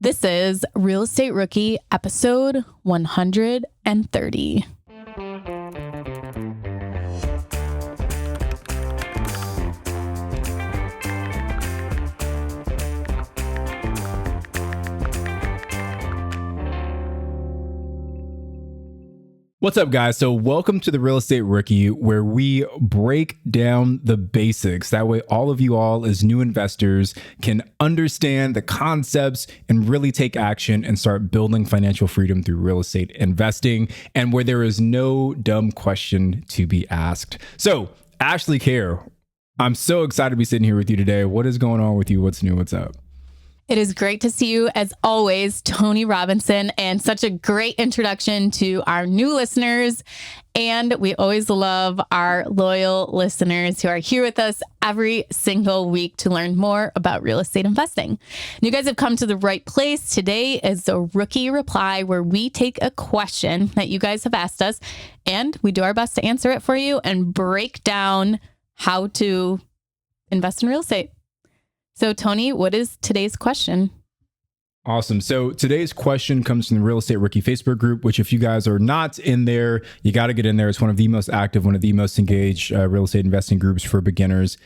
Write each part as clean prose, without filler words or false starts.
This is Real Estate Rookie, episode 130. What's up, guys? So welcome to the Real Estate Rookie, where we break down the basics. That way, all of you all as new investors can understand the concepts and really take action and start building financial freedom through real estate investing, and where there is no dumb question to be asked. So, Ashley Kerr, I'm so excited to be sitting here with you today. What is going on with you? What's new? What's up? It is great to see you, as always, Tony Robinson, and such a great introduction to our new listeners. And we always love our loyal listeners who are here with us every single week to learn more about real estate investing. And you guys have come to the right place. Today is the Rookie Reply, where we take a question that you guys have asked us, and we do our best to answer it for you and break down how to invest in real estate. So, Tony, what is today's question? Awesome. So today's question comes from the Real Estate Rookie Facebook group, which if you guys are not in there, you got to get in there. It's one of the most active, one of the most engaged real estate investing groups for beginners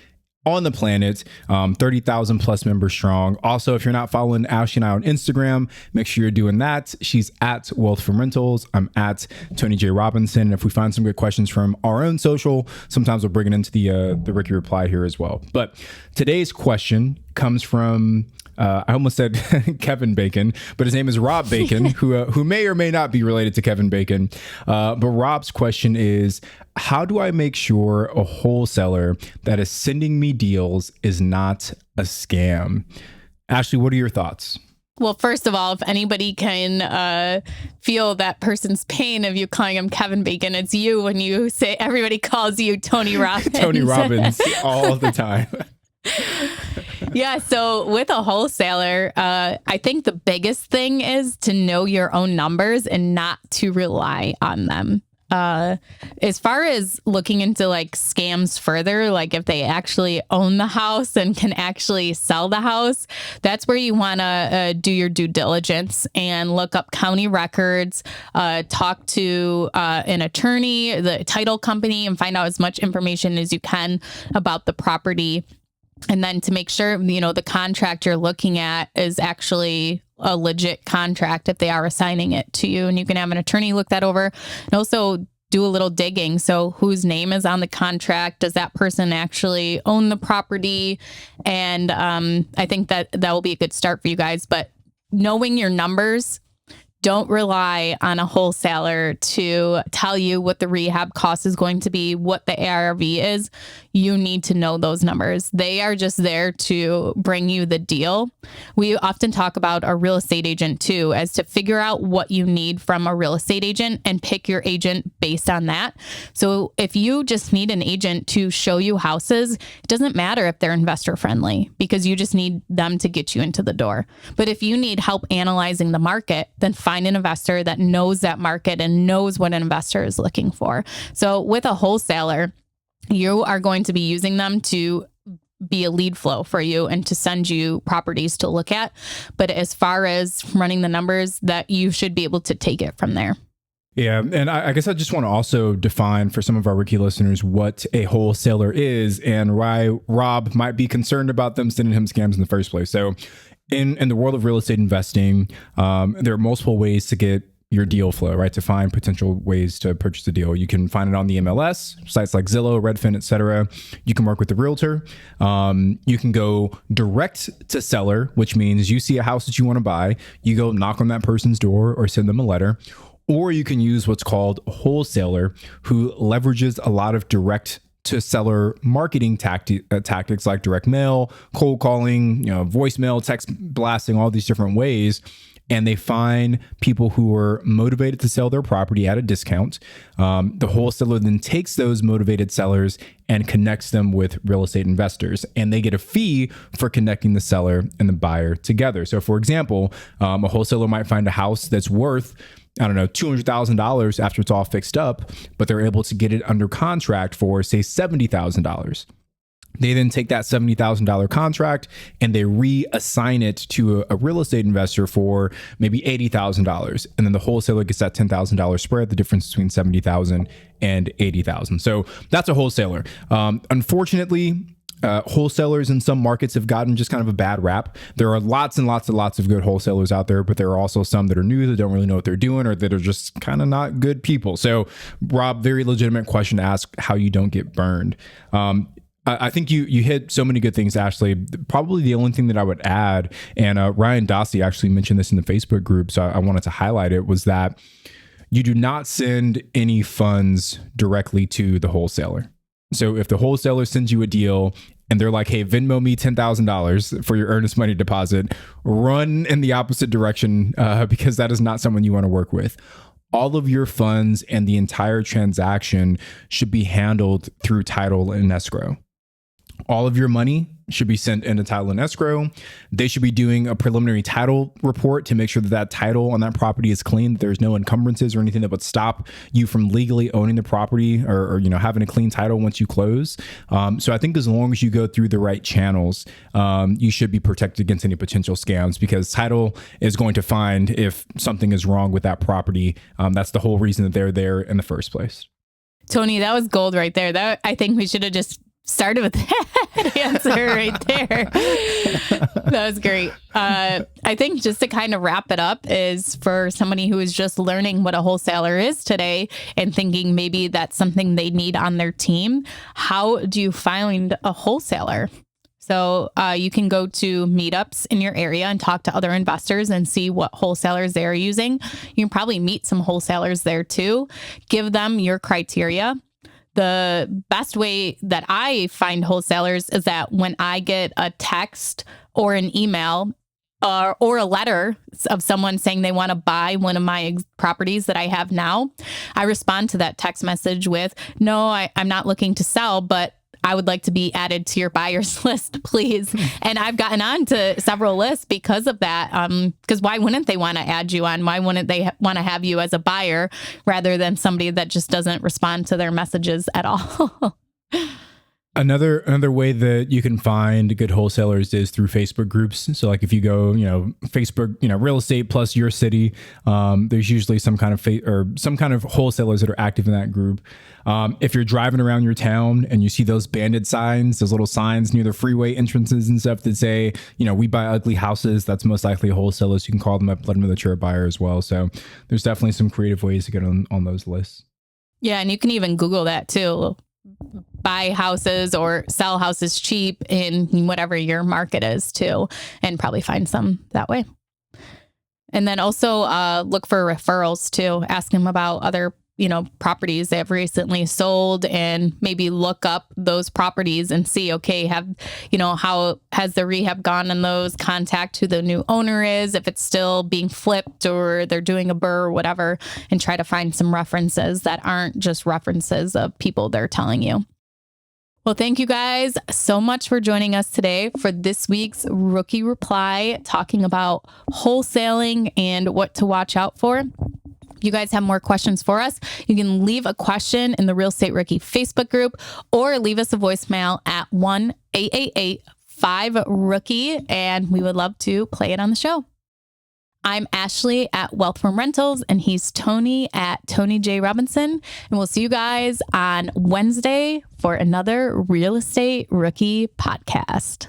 on the planet, 30,000 plus members strong. Also, if you're not following Ashley and I on Instagram, make sure you're doing that. She's at Wealth from Rentals. I'm at Tony J. Robinson. And if we find some good questions from our own social, sometimes we'll bring it into the Rookie Reply here as well. But today's question comes from I almost said Kevin Bacon, but his name is Rob Bacon, who may or may not be related to Kevin Bacon. But Rob's question is, how do I make sure a wholesaler that is sending me deals is not a scam? Ashley, what are your thoughts? Well, first of all, if anybody can feel that person's pain of you calling him Kevin Bacon, it's you when you say everybody calls you Tony Robbins. Tony Robbins all the time. Yeah. So with a wholesaler, I think the biggest thing is to know your own numbers and not to rely on them. As far as looking into like scams further, like if they actually own the house and can actually sell the house, that's where you want to do your due diligence and look up county records, talk to an attorney, the title company, and find out as much information as you can about the property. And then to make sure, you know, the contract you're looking at is actually a legit contract if they are assigning it to you. And you can have an attorney look that over and also do a little digging. So whose name is on the contract? Does that person actually own the property? And I think that will be a good start for you guys. But knowing your numbers, don't rely on a wholesaler to tell you what the rehab cost is going to be, what the ARV is. You need to know those numbers. They are just there to bring you the deal. We often talk about a real estate agent too, as to figure out what you need from a real estate agent and pick your agent based on that. So if you just need an agent to show you houses, it doesn't matter if they're investor friendly, because you just need them to get you into the door. But if you need help analyzing the market, then find an investor that knows that market and knows what an investor is looking for. So with a wholesaler, you are going to be using them to be a lead flow for you and to send you properties to look at. But as far as running the numbers, that you should be able to take it from there. Yeah. And I guess I just want to also define for some of our rookie listeners what a wholesaler is and why Rob might be concerned about them sending him scams in the first place. So in the world of real estate investing, there are multiple ways to get your deal flow, right? To find potential ways to purchase a deal. You can find it on the MLS, sites like Zillow, Redfin, etc. You can work with the realtor. You can go direct to seller, which means you see a house that you want to buy. You go knock on that person's door or send them a letter. Or you can use what's called a wholesaler, who leverages a lot of direct to seller marketing tactics like direct mail, cold calling, voicemail, text blasting, all these different ways. And they find people who are motivated to sell their property at a discount. The wholesaler then takes those motivated sellers and connects them with real estate investors. And they get a fee for connecting the seller and the buyer together. So for example, a wholesaler might find a house that's worth, $200,000 after it's all fixed up, but they're able to get it under contract for, say, $70,000. They then take that $70,000 contract and they reassign it to a real estate investor for maybe $80,000. And then the wholesaler gets that $10,000 spread, the difference between $70,000 and $80,000. So that's a wholesaler. Unfortunately, wholesalers in some markets have gotten just kind of a bad rap. There are lots and lots and lots of good wholesalers out there, but there are also some that are new that don't really know what they're doing or that are just kind of not good people. So Rob, very legitimate question to ask how you don't get burned. I think you hit so many good things, Ashley. Probably the only thing that I would add, and Ryan Dossie actually mentioned this in the Facebook group, so I wanted to highlight it, was that you do not send any funds directly to the wholesaler. So if the wholesaler sends you a deal and they're like, hey, Venmo me $10,000 for your earnest money deposit, run in the opposite direction because that is not someone you want to work with. All of your funds and the entire transaction should be handled through title and escrow. All of your money should be sent into title and escrow. They should be doing a preliminary title report to make sure that that title on that property is clean. There's no encumbrances or anything that would stop you from legally owning the property or having a clean title once you close. So I think as long as you go through the right channels, you should be protected against any potential scams because title is going to find if something is wrong with that property. That's the whole reason that they're there in the first place. Tony, that was gold right there. I think we should have just started with that answer right there. That was great. I think just to kind of wrap it up is for somebody who is just learning what a wholesaler is today and thinking maybe that's something they need on their team. How do you find a wholesaler? So you can go to meetups in your area and talk to other investors and see what wholesalers they're using. You can probably meet some wholesalers there too. Give them your criteria. The best way that I find wholesalers is that when I get a text or an email or a letter of someone saying they want to buy one of my properties that I have now, I respond to that text message with, no, I'm not looking to sell, but I would like to be added to your buyers list, please. And I've gotten on to several lists because of that. Because why wouldn't they want to add you on? Why wouldn't they want to have you as a buyer rather than somebody that just doesn't respond to their messages at all? Another way that you can find good wholesalers is through Facebook groups. So like if you go, Facebook, real estate plus your city, there's usually some kind of wholesalers that are active in that group. If you're driving around your town and you see those banded signs, those little signs near the freeway entrances and stuff that say, we buy ugly houses, that's most likely a wholesaler. So you can call them up, let them know that you're a buyer as well. So there's definitely some creative ways to get on those lists. Yeah. And you can even Google that too. Buy houses or sell houses cheap in whatever your market is too, and probably find some that way. And then also look for referrals too. Ask them about other properties they have recently sold and maybe look up those properties and see, okay, how has the rehab gone on those, contact who the new owner is, if it's still being flipped or they're doing a burr or whatever, and try to find some references that aren't just references of people they're telling you. Well, thank you guys so much for joining us today for this week's Rookie Reply, talking about wholesaling and what to watch out for. You guys have more questions for us, you can leave a question in the Real Estate Rookie Facebook group or leave us a voicemail at 1-888-5-ROOKIE, and we would love to play it on the show. I'm Ashley at Wealth from Rentals, and he's Tony at Tony J. Robinson. And we'll see you guys on Wednesday for another Real Estate Rookie podcast.